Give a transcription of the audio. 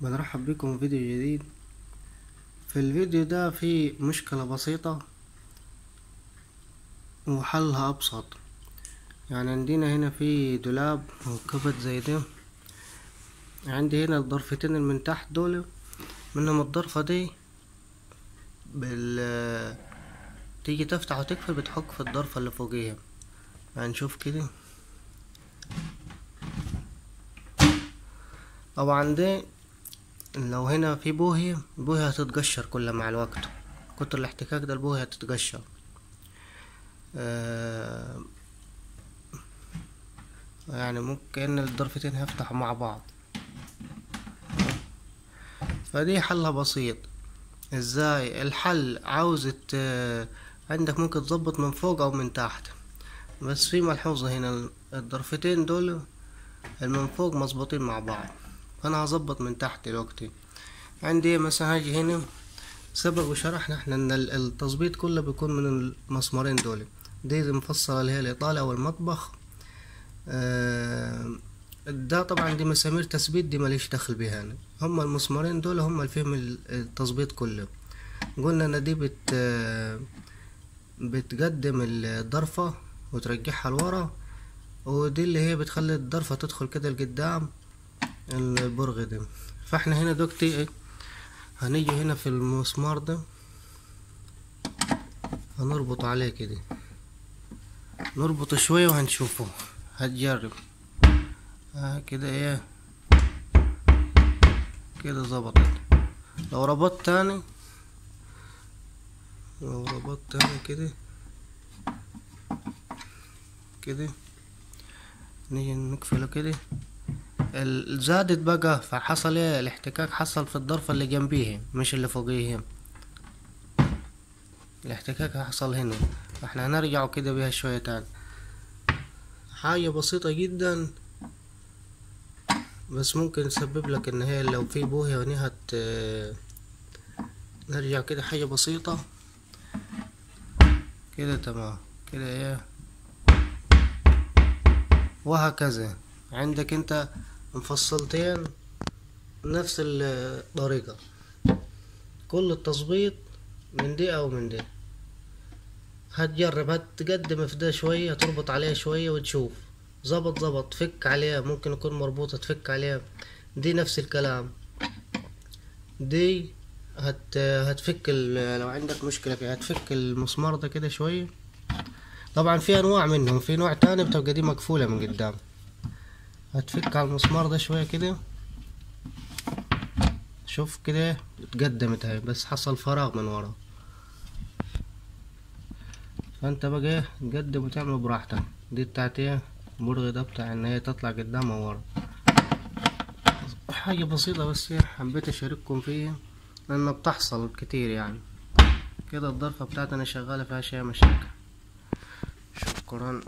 بنرحب بكم في فيديو جديد. في الفيديو ده في مشكلة بسيطة وحلها أبسط. يعني عندنا هنا في دولاب أو كبت زي ده. عندي هنا الضرفتين اللي من تحت دول، منهم الضرفة دي تيجي تفتح وتقفل بتحك في الضرفة اللي فوقيها. هنشوف كده. طبعا ده لو هنا في بوهية هتتقشر كلها مع الوقت، كتر الاحتكاك ده البوهية هتتقشر. يعني ممكن الضرفتين هيفتحوا مع بعض، فدي حلها بسيط. ازاي الحل؟ عاوزة عندك ممكن تظبط من فوق او من تحت، بس في ملحوظة هنا، الضرفتين دول من فوق مظبوطين مع بعض، فانا هظبط من تحت دلوقتي. عندي مثلا هاجي هنا، سبق وشرحنا احنا ان التظبيط كله بيكون من المسمارين دول. دي مفصلة اللي هي الاطالة او المطبخ. ده طبعا دي مسامير تثبيت، دي ماليش دخل بيها انا. هما المسمارين دول هما اللي فيهم التظبيط كله. قلنا ان دي بتقدم الضرفة وترجعها لورا، ودي اللي هي بتخلي الضرفة تدخل كده لقدام البرغ ده. فاحنا هنا دلوقتي هنيجي هنا في المسمار ده، هنربط عليه كده، نربط شوية وهنشوفه. هتجرب كده ايه كده ظبطت. لو ربطت تاني كده نيجي نقفله كده، زادت بقى، فحصل ايه؟ الاحتكاك حصل في الضرفة اللي جنبيه مش اللي فوقيه. الاحتكاك حصل هنا، احنا هنرجعه كده بيها شوية تاني. حاجة بسيطة جدا، بس ممكن تسبب لك ان هي لو في بوهية ونهت. نرجع كده، حاجة بسيطة كده، تمام كده ايه. وهكذا عندك انت مفصلتين نفس الطريقة، كل التظبيط من دي او من دي. هتجرب، هتقدم في ده شوية، تربط عليه شوية وتشوف ظبط. فك عليها، ممكن يكون مربوطة تفك عليها. دي نفس الكلام، دي هتفك لو عندك مشكلة فيها هتفك المسمار ده كده شوية. طبعا في انواع منهم، في نوع تاني بتبقى دي مقفولة من قدام. هتفك على المسمار ده شوية كده، شوف كده اتقدمت اهي، بس حصل فراغ من ورا. فانت بقى ايه، تقدم وتعمل براحتك. دي بتاعت ايه؟ البرغ ده بتاع ان هي تطلع قدام او ورا. حاجة بسيطة بس حبيت اشارككم فيها لانه بتحصل كتير يعني. كده الضرفة بتاعتنا شغالة فيها شيء مشاكل. شكرا.